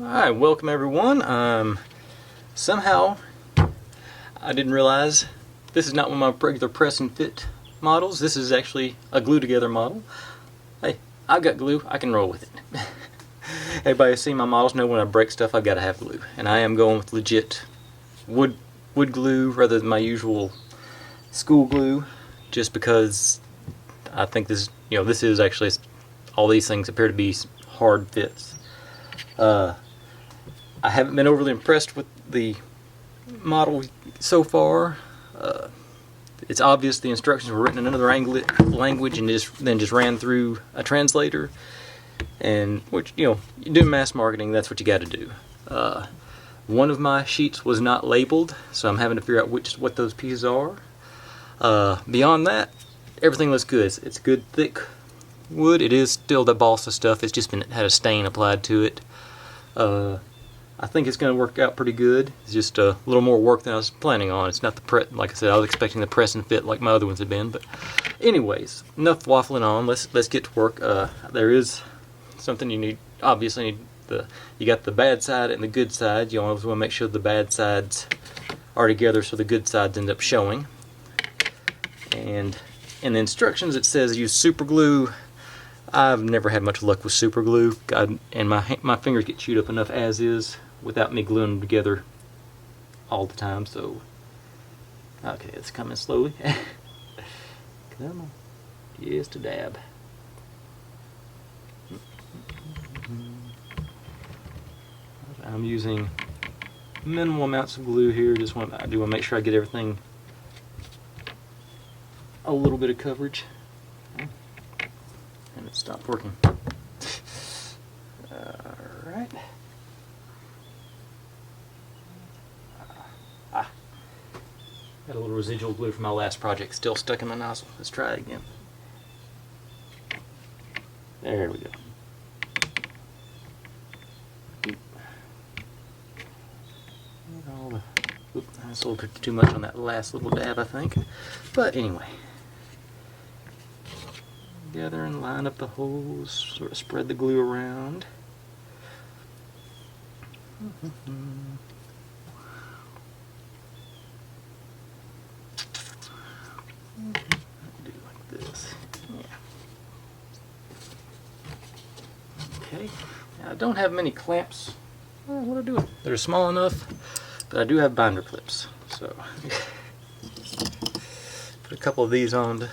Alright, welcome everyone. Somehow I didn't realize this is not one of my regular press and fit models. This is actually a glue together model. Hey, I've got glue, I can roll with it. Everybody who's seen my models know when I break stuff I've got to have glue. And I am going with legit wood glue rather than my usual school glue, just because I think this is actually, all these things appear to be hard fits. I haven't been overly impressed with the model so far. It's obvious the instructions were written in another language and then just ran through a translator. And which, you do mass marketing, that's what you got to do. One of my sheets was not labeled, so I'm having to figure out what those pieces are. Beyond that, everything looks good. It's good thick wood. It is still the balsa stuff. It's just had a stain applied to it. I think it's going to work out pretty good. It's just a little more work than I was planning on. It's not the press, like I said, I was expecting the press and fit like my other ones had been. But anyways, enough waffling on. Let's get to work. There is something you need. Obviously, you got the bad side and the good side. You always want to make sure the bad sides are together so the good sides end up showing. And in the instructions it says use super glue. I've never had much luck with super glue, and my fingers get chewed up enough as is without me gluing them together all the time. So, okay, it's coming slowly. Come on, just a dab. I'm using minimal amounts of glue here. I do want to make sure I get everything a little bit of coverage. And it stopped working. Alright. Got a little residual glue from my last project still stuck in my nozzle. Let's try it again. There we go. That's a little bit too much on that last little dab, I think. But anyway. Together and line up the holes, sort of spread the glue around. Do like this. Yeah. Okay. Now, I don't have many clamps. What do I do? They're small enough, but I do have binder clips. So put a couple of these on to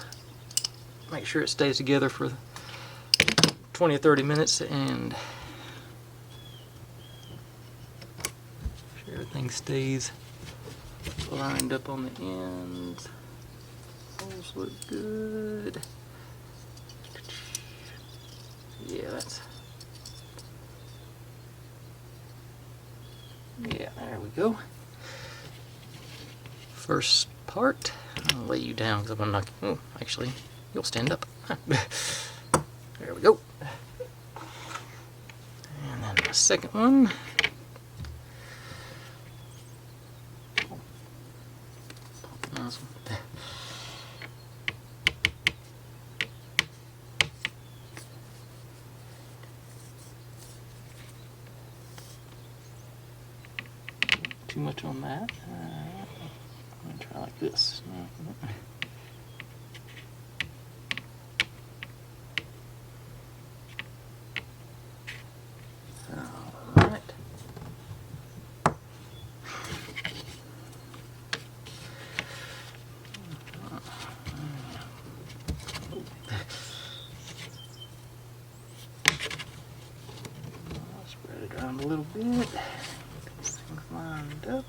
make sure it stays together for 20 or 30 minutes, and make sure everything stays lined up on the ends. Holes look good. Yeah, there we go. First part, I'll lay you down because I'm going to knock you. Oh, actually, you'll stand up. There we go. And then the second one. Pop the nozzle. Too much on that. I'm going to try like this. Alright. Spread it around a little bit. Get these things lined up.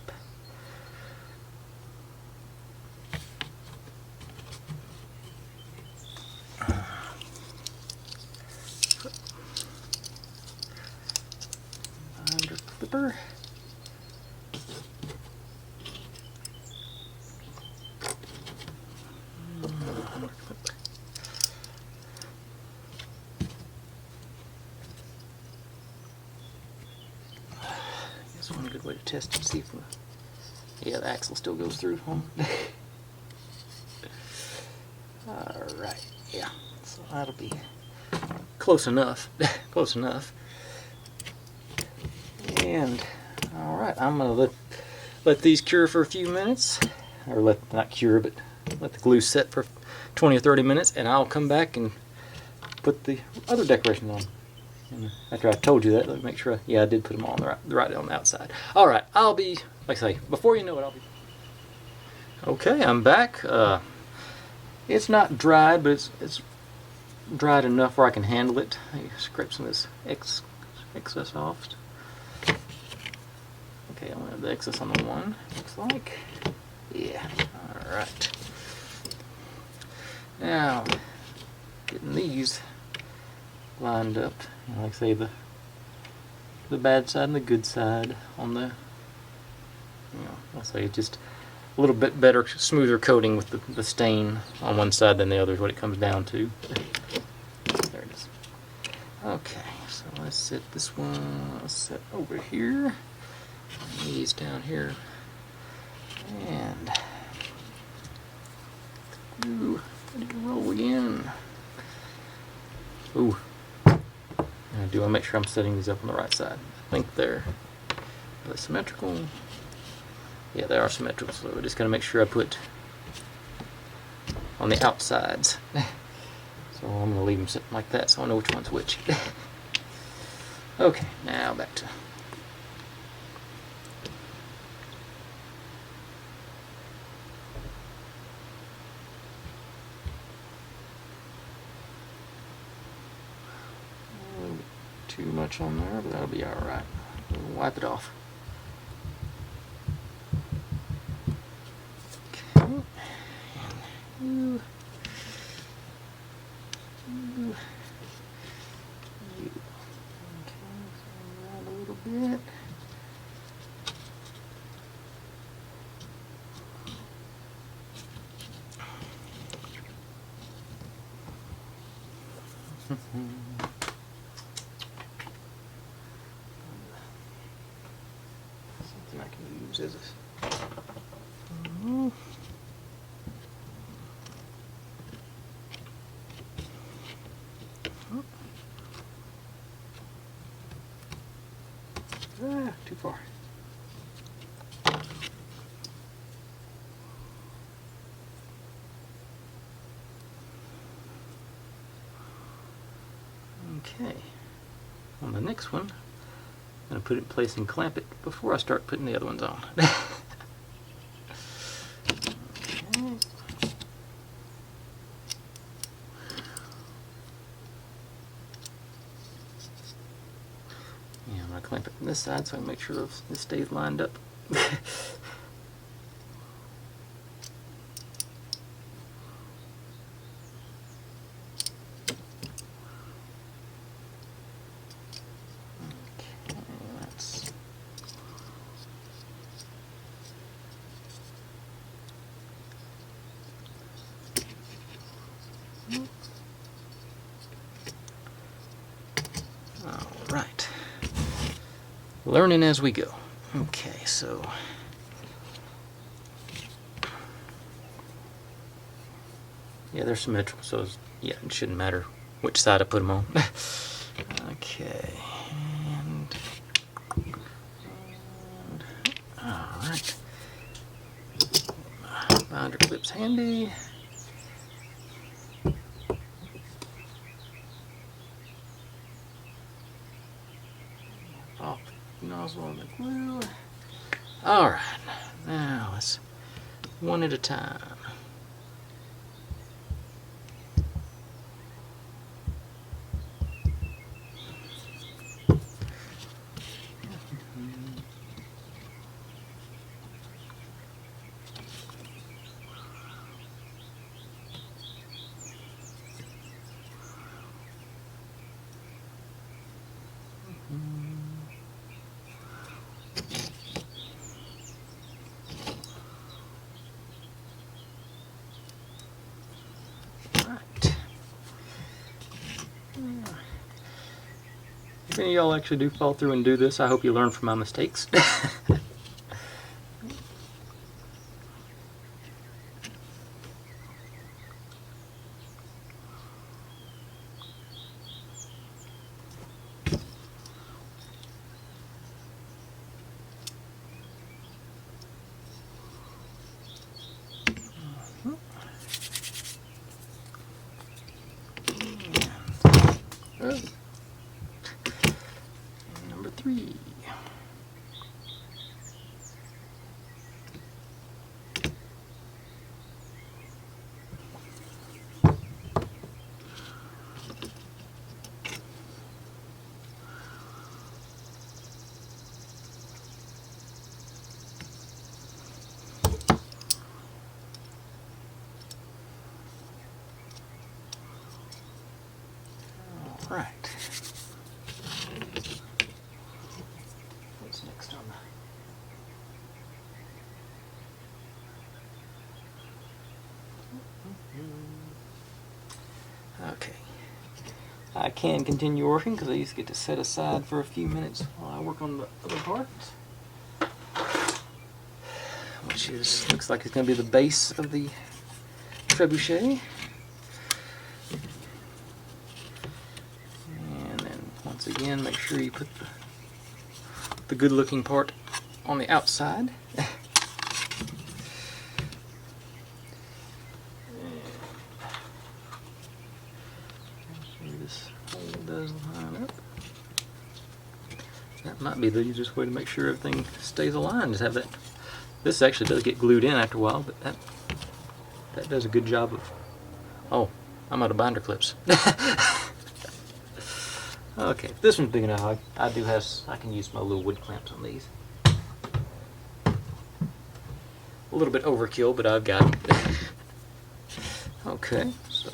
Clipper. Guess one good way to test to see if the axle still goes through. Alright, yeah. So that'll be close enough. Close enough. And all right, I'm gonna let these cure for a few minutes, or not cure, but let the glue set for 20 or 30 minutes, and I'll come back and put the other decorations on. And after I told you that, let me make sure. Yeah, I did put them all on right on the outside. All right, I'll be, like I say, before you know it, I'll be. Okay, I'm back. It's not dried, but it's dried enough where I can handle it. I scrape some of this excess off. Okay, I want to have the excess on the one. Looks like. Yeah. All right. Now, getting these lined up. Like I say, the bad side and the good side on the. I'll say just a little bit better, smoother coating with the stain on one side than the other is what it comes down to. There it is. Okay, so let's set this one. Let's set over here. These down here, and ooh, roll again. Ooh, I do want to make sure I'm setting these up on the right side. I think they're symmetrical. Yeah, they are symmetrical, so we're just going to make sure I put on the outsides. So I'm going to leave them sitting like that so I know which one's which. Okay, now back to. Too much on there, but that'll be alright. We'll wipe it off. Okay. And okay, so around a little bit. Something I can use as a too far. Okay, on the next one, I'm going to put it in place and clamp it before I start putting the other ones on. Okay. Yeah, I'm going to clamp it from this side so I can make sure this stays lined up. Alright. Learning as we go. Okay, so yeah, they're symmetrical, so yeah, it shouldn't matter which side I put them on. Okay, and alright. Binder clip's handy. Off the nozzle on the glue. Alright, now let's one at a time. If any of y'all actually do fall through and do this, I hope you learn from my mistakes. 3. Right. What's next on that? Okay. I can continue working because I used to get to set aside for a few minutes while I work on the other part, which looks like it's going to be the base of the trebuchet. Once again, make sure you put the good looking part on the outside. Make sure this hole does line up. That might be the easiest way to make sure everything stays aligned, is have that. This actually does get glued in after a while, but that does a good job of. Oh, I'm out of binder clips. Okay, this one's big enough. I can use my little wood clamps on these. A little bit overkill, but I've got it. Okay, so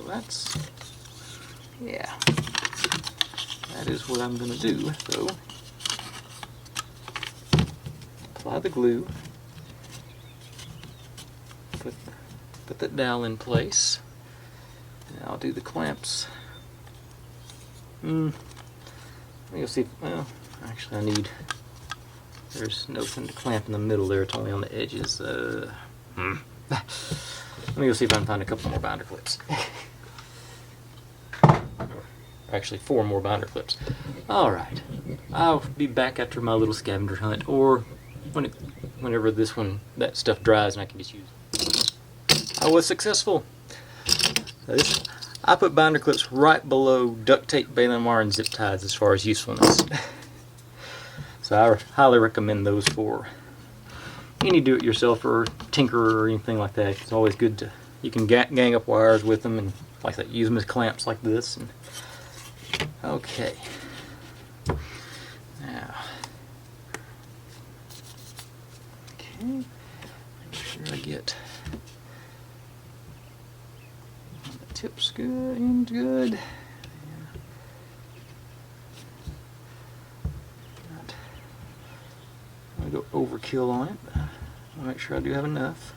yeah. That is what I'm going to do. So, apply the glue. Put that dowel in place. And I'll do the clamps. You'll see, well, actually there's nothing to clamp in the middle there, it's only on the edges. Let me go see if I can find a couple more binder clips. Actually, 4 more binder clips. Alright, I'll be back after my little scavenger hunt, or whenever that stuff dries and I can just use it. I was successful. I put binder clips right below duct tape, baling wire, and zip ties as far as usefulness. So I highly recommend those for any do-it-yourself or tinkerer or anything like that. It's always good to, you can gang up wires with them and like that, use them as clamps like this. And okay. Now, okay, make sure I get tips good and good. I'm going to go overkill on it. I'll make sure I do have enough.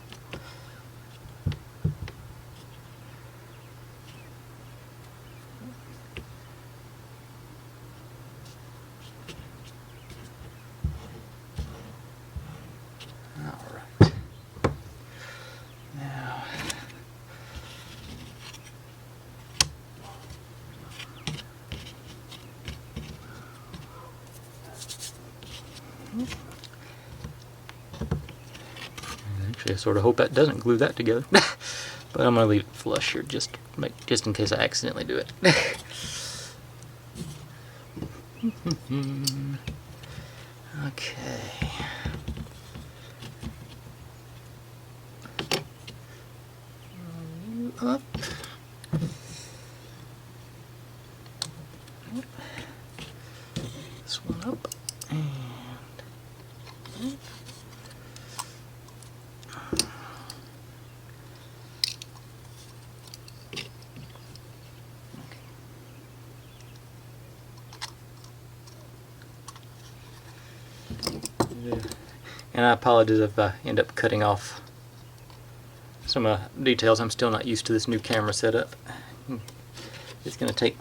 Alright. Now, actually, I sort of hope that doesn't glue that together, but I'm going to leave it flush here just in case I accidentally do it. Okay. Up. This one up and and I apologize if I end up cutting off some details. I'm still not used to this new camera setup. It's going to take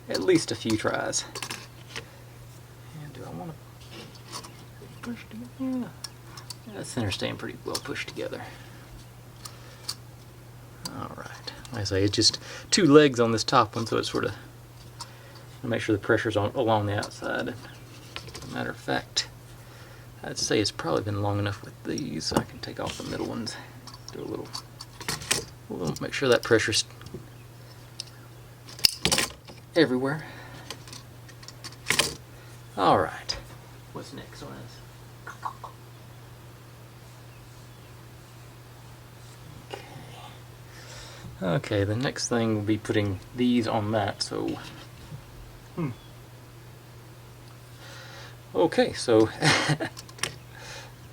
at least a few tries. And do I want to push together? Yeah, the center's staying pretty well pushed together. Alright, like I say, it's just 2 legs on this top one, so it's sort of, make sure the pressure's along the outside. As a matter of fact, I'd say it's probably been long enough with these, so I can take off the middle ones. Do a little make sure that pressure's everywhere. Alright. What's next on this? Okay, the next thing will be putting these on that, so... Okay, so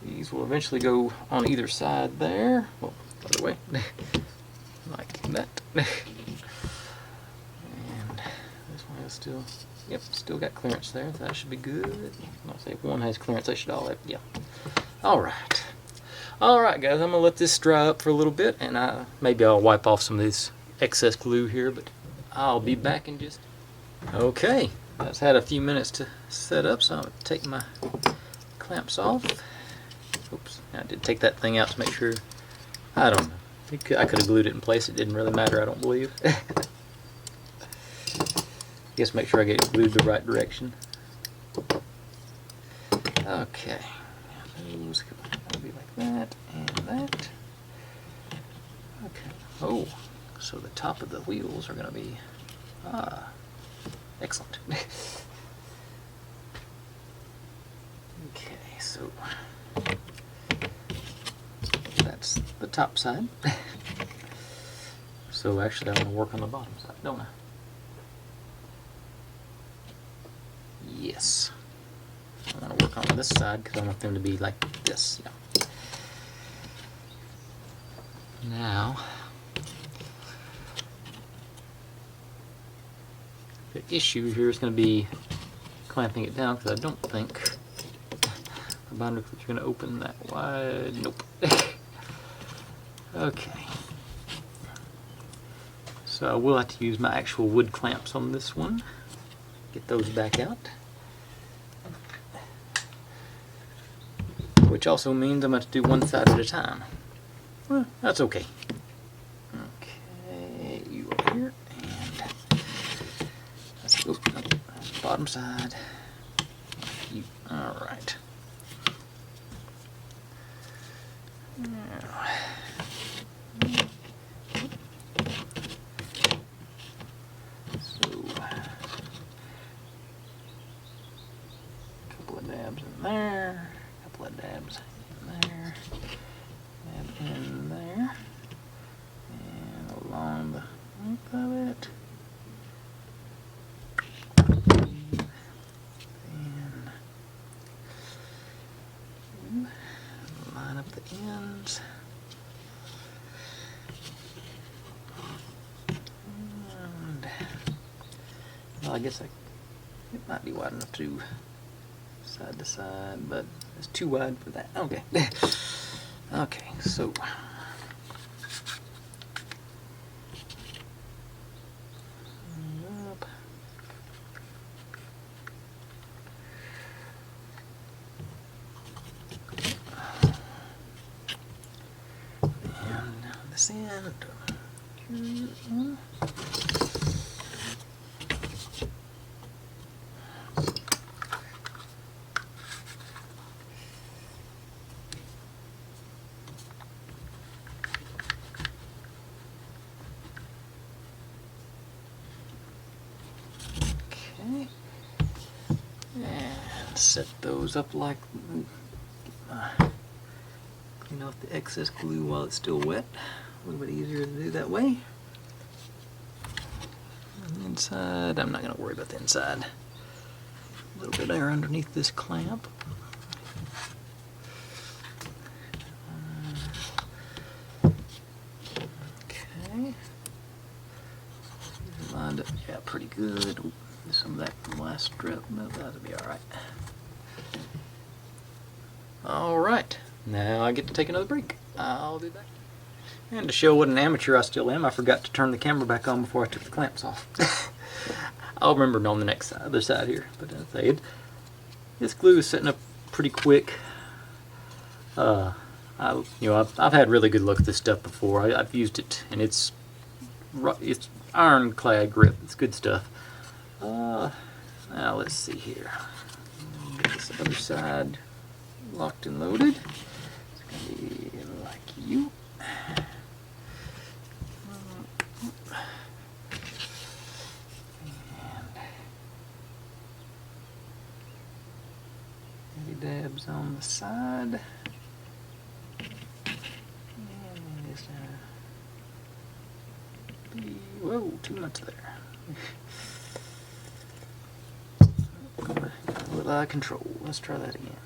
these will eventually go on either side there. Well, other way. Like that. And this one is still... Yep, still got clearance there, so that should be good. I'll say if one has clearance, they should all have... Yeah. Alright. Alright guys, I'm going to let this dry up for a little bit, and maybe I'll wipe off some of this excess glue here, but I'll be back in just... Okay, that's had a few minutes to set up, so I'm going to take my clamps off. Oops, I did take that thing out to make sure... I don't know. I could have glued it in place, it didn't really matter, I don't believe. Guess make sure I get it glued the right direction. Okay. Those will be like that and that. Okay. Oh, so the top of the wheels are going to be excellent. Okay, so that's the top side. So actually, I want to work on the bottom side, don't I? Yes. I want to work on this side because I want them to be like this. Yeah. Now, the issue here is going to be clamping it down because I don't think the binder clips are going to open that wide. Nope. Okay. So I will have to use my actual wood clamps on this one. Get those back out. Which also means I'm going to do one side at a time. Well, that's okay. Okay, you over here, and let's go bottom side. You, all right. Now, so, a couple of dabs in there. Couple of dabs in there, dab in there, and along the length of it, and line up the ends, and well, I guess it might be wide enough to side to side, but it's too wide for that. Okay. Okay, so up. And now this end. And set those up like, clean off the excess glue while it's still wet. A little bit easier to do that way. And the inside, I'm not going to worry about the inside. A little bit of air underneath this clamp. Okay. Lined up, yeah, pretty good. Ooh, some of that from last strip, but that'll be alright. Alright, now I get to take another break. I'll be back. And to show what an amateur I still am, I forgot to turn the camera back on before I took the clamps off. I'll remember on the next side, other side here. But as I said, this glue is setting up pretty quick. I've had really good luck with this stuff before. I've used it, and it's ironclad grip. It's good stuff. Now let's see here. Get this other side locked and loaded. It's gonna be like you. Maybe dabs on the side. Whoa, too much there. A little eye control. Let's try that again.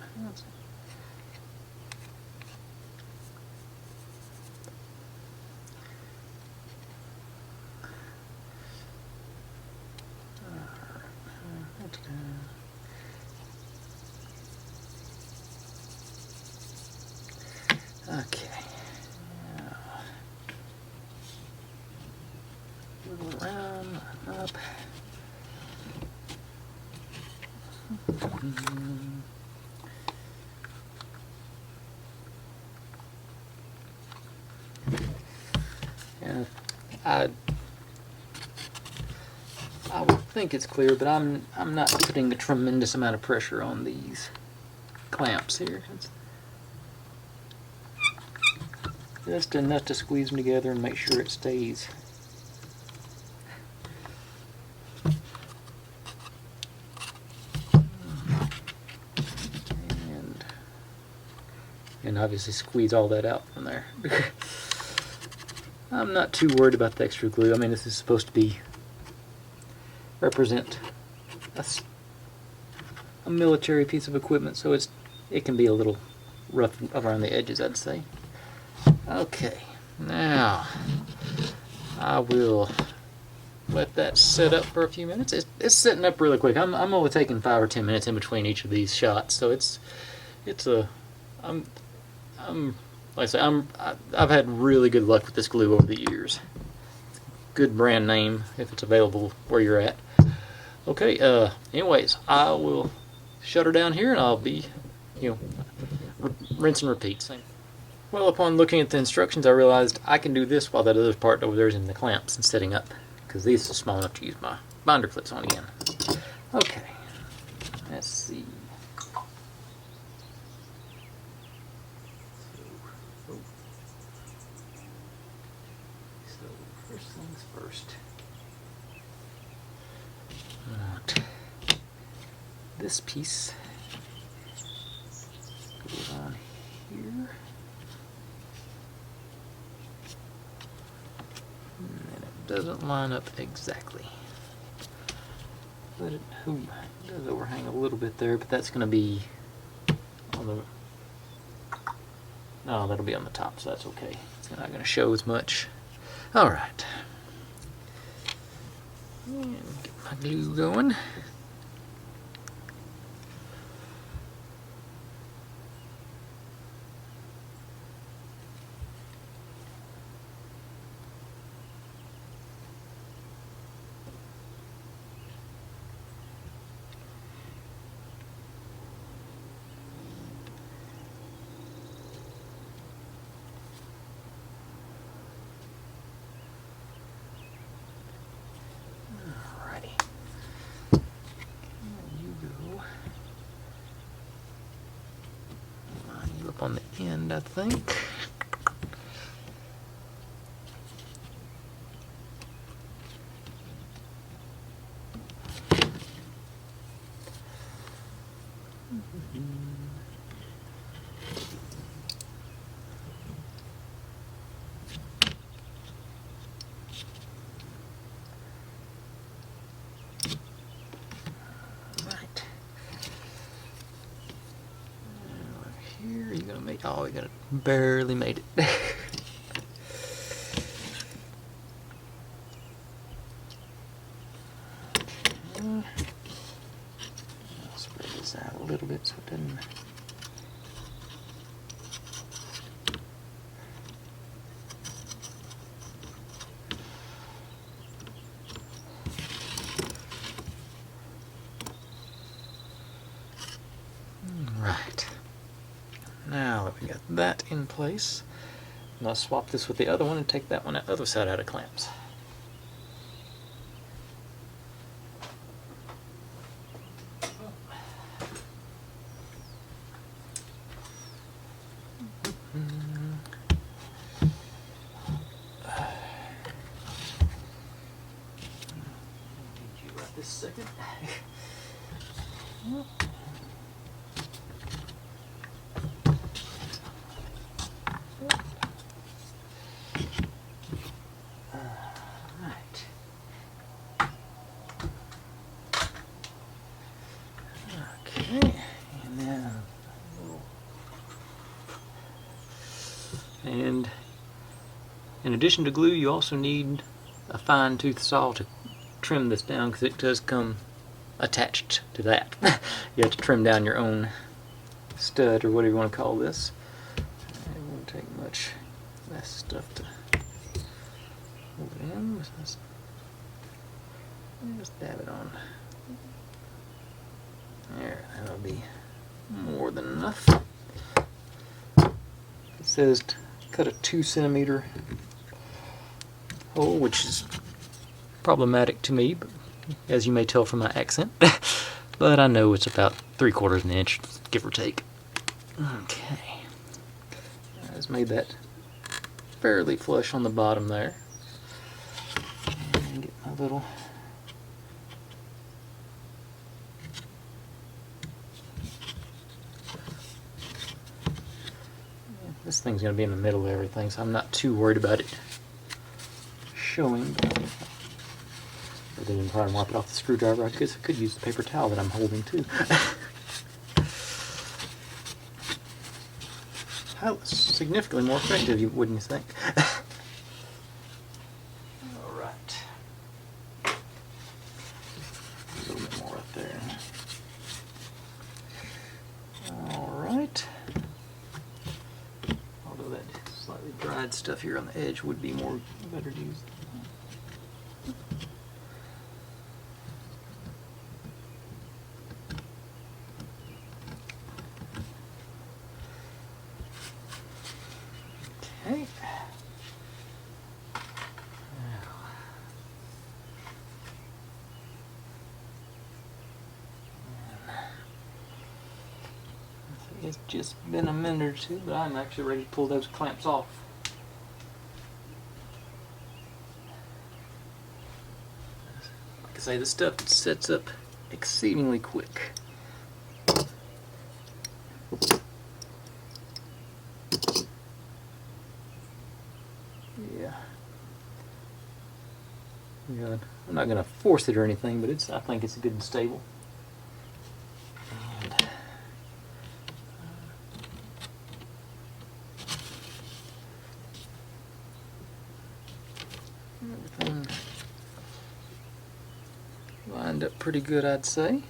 Okay. Now, little around, up. And I would think it's clear, but I'm not putting a tremendous amount of pressure on these clamps here. It's just enough to squeeze them together and make sure it stays. And obviously squeeze all that out from there. I'm not too worried about the extra glue. I mean, this is supposed to represent a military piece of equipment, so it can be a little rough around the edges, I'd say. Okay, now I will let that sit up for a few minutes. It's sitting up really quick. I'm only taking 5 or 10 minutes in between each of these shots, so like I say, I've had really good luck with this glue over the years. Good brand name if it's available where you're at. Okay, anyways, I will shut her down here and I'll be, rinse and repeat. Well, upon looking at the instructions, I realized I can do this while that other part over there is in the clamps and setting up, because these are small enough to use my binder clips on again. Okay, let's see. So first things first. I want this piece goes on here. And it doesn't line up exactly. But it does overhang a little bit there, but that's going to be on the... No, that'll be on the top, so that's okay. It's not going to show as much. Alright. And get my glue going. On the end, I think. Oh, we barely made it. I'll spread this out a little bit so it doesn't... Right. Now that we got that in place, I'll swap this with the other one and take that one at the other side out of clamps. This second. Okay, and in addition to glue, you also need a fine tooth saw to trim this down, because it does come attached to that. You have to trim down your own stud, or whatever you want to call this. It won't take much less stuff to hold it in. Just dab it on. There, that'll be more than enough. It says cut a 2 centimeter hole, which is problematic to me, as you may tell from my accent. But I know it's about 3/4 of an inch, give or take. Okay. I just made that fairly flush on the bottom there. And get my little this thing's going to be in the middle of everything, so I'm not too worried about it showing. But then probably wipe it off the screwdriver. I guess I could use the paper towel that I'm holding too. That was significantly more effective, wouldn't you think? Alright. A little bit more up there. Alright. Although that slightly dried stuff here on the edge would be more better to use. Okay. It's just been a minute or two, but I'm actually ready to pull those clamps off. Like I say, this stuff sets up exceedingly quick. Yeah, I'm not going to force it or anything, but I think it's good and stable. Everything lined up pretty good, I'd say.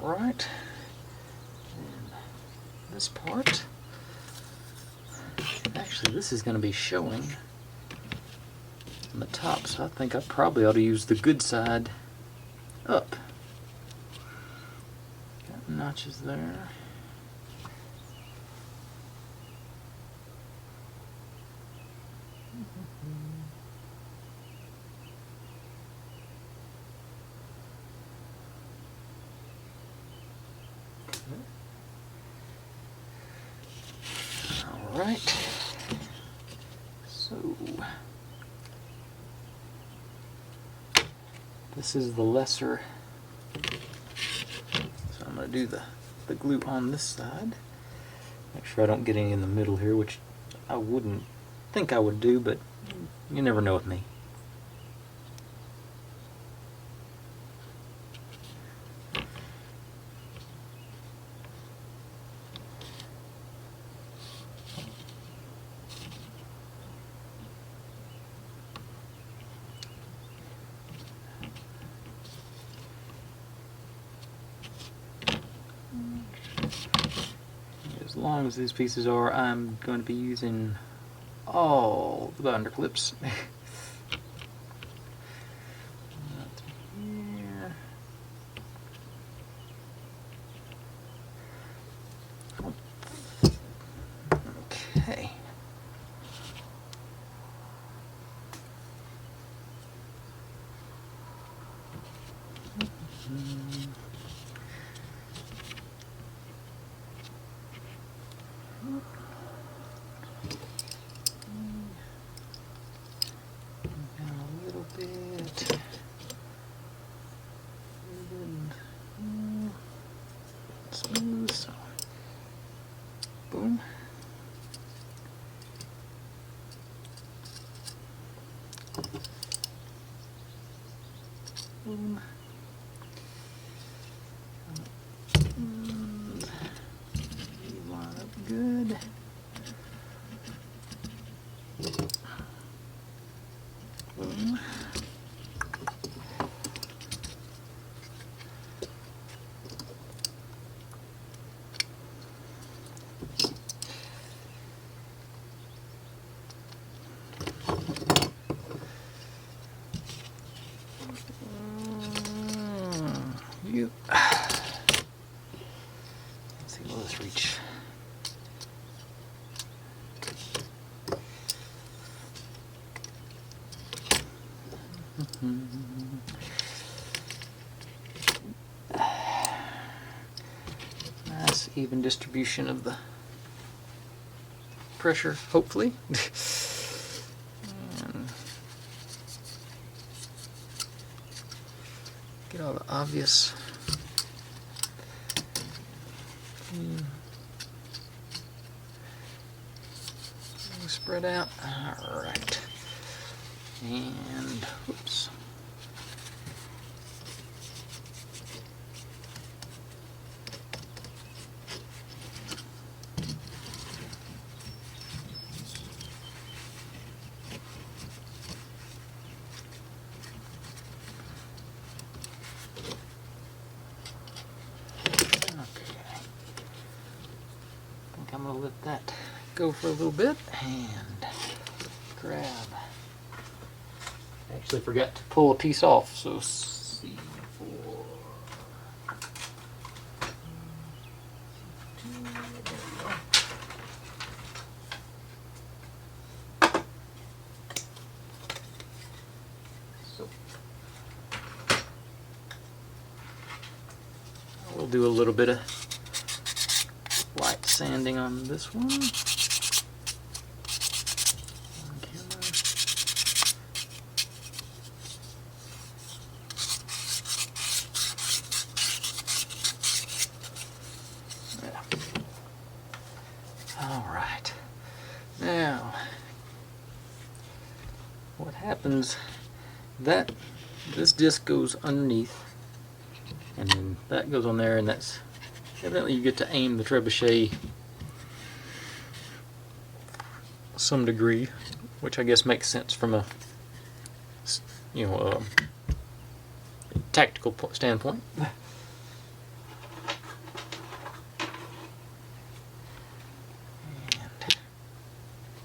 Alright. This part, actually this is going to be showing on the top, so I think I probably ought to use the good side up. Got notches there. Alright, so this is the lesser, so I'm going to do the glue on this side. Make sure I don't get any in the middle here, which I wouldn't think I would do, but you never know with me. As long as these pieces are, I'm going to be using all the binder clips. Okay. A little bit. Smooth. So, boom. Boom. you. Let's see, will this reach? Nice even distribution of the pressure, hopefully. And get all the obvious spread out. All right. And whoops. I'm going to let that go for a little bit and grab. I actually forgot to pull a piece off, so C4. So we'll do a little bit of light sanding on this one. On camera. Yeah. All right. Now, what happens? That this disc goes underneath, and then that goes on there, and that's. Evidently you get to aim the trebuchet some degree, which I guess makes sense from a tactical standpoint. And,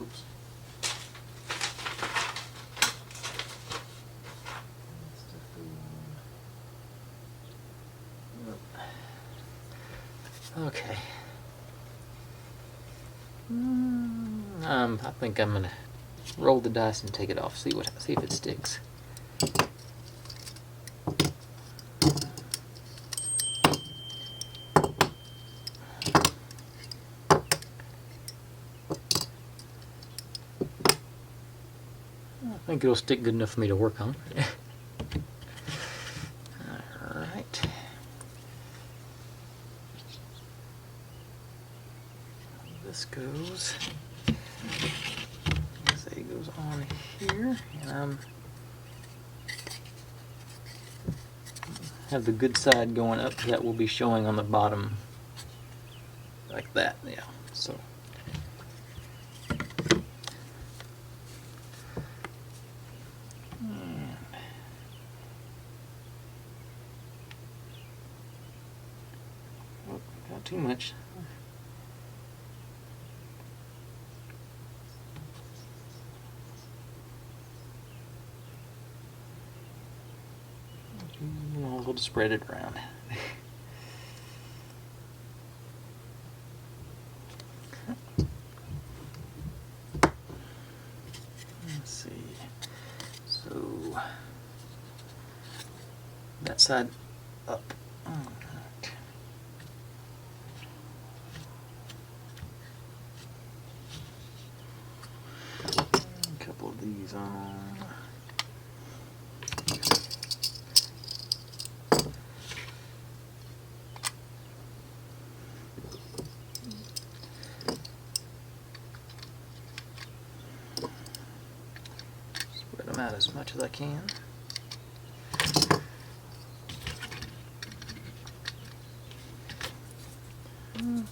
oops. Okay. I think I'm gonna roll the dice and take it off. See if it sticks. I think it'll stick good enough for me to work on. All right. This goes. Say goes on here, and have the good side going up. That will be showing on the bottom, like that. Yeah. So. Oh, got too much. We'll just spread it around. Let's see. So that side up. All right. A couple of these on. Out as much as I can. Now,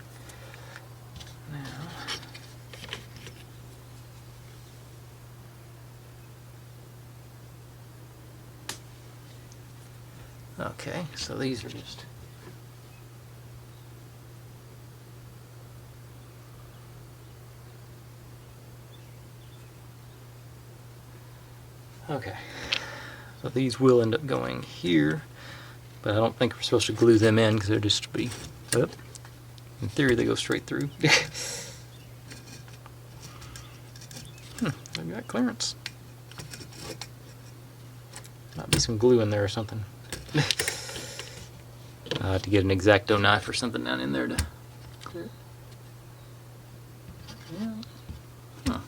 okay, so these are just okay, so these will end up going here, But I don't think we're supposed to glue them in because they're just to be up. In theory, they go straight through. I got clearance. Might be some glue in there or something. I'll have to get an X-Acto knife or something down in there to clear it. Yeah. Huh.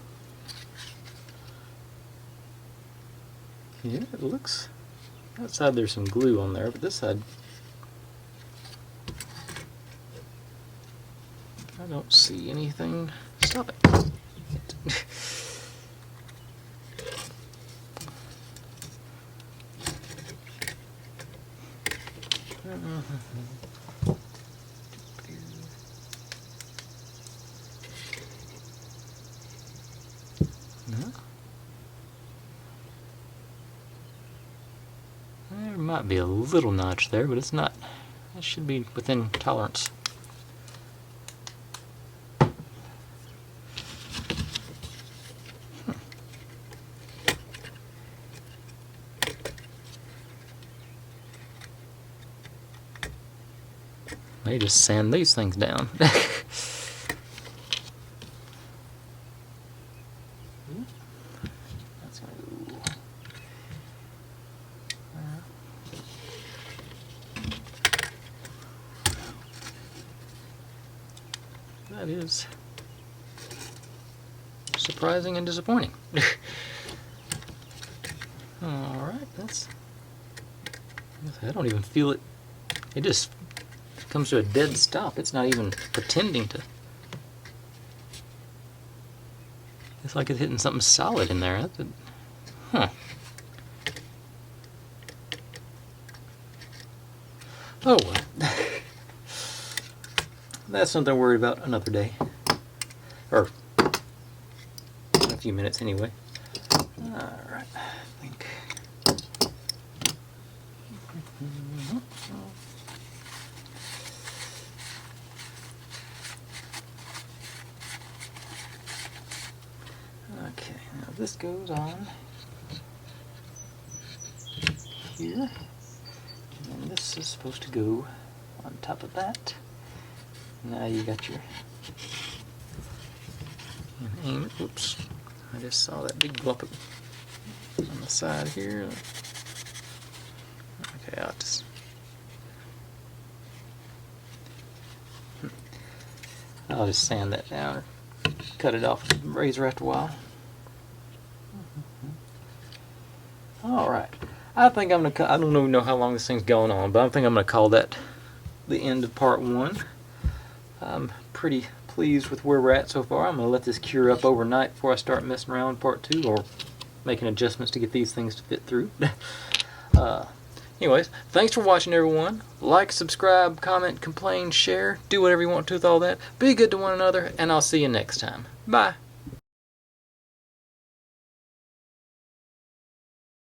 Yeah, it looks... That side there's some glue on there, but this side... I don't see anything. Stop it. No. There might be a little notch there, but it's not. It should be within tolerance. They just sand these things down. That's gonna go. That is surprising and disappointing. Alright, that's... I don't even feel it. It just comes to a dead stop. It's not even pretending to. It's like it's hitting something solid in there. That's a, huh. Oh well. That's something to worry about another day. Or in a few minutes anyway. Alright, I think. Okay, now this goes on here, and then this is supposed to go on top of that. Now you got your, and aim it, whoops, I just saw that big lump on the side here. Okay, I'll just sand that down or cut it off with the razor after a while. Alright, I think I'm gonna, I don't even know how long this thing's going on, but I think I'm gonna call that the end of part 1. I'm pretty pleased with where we're at so far. I'm gonna let this cure up overnight before I start messing around with part 2 or making adjustments to get these things to fit through. Anyways, thanks for watching, everyone. Like, subscribe, comment, complain, share, do whatever you want to with all that. Be good to one another, and I'll see you next time. Bye.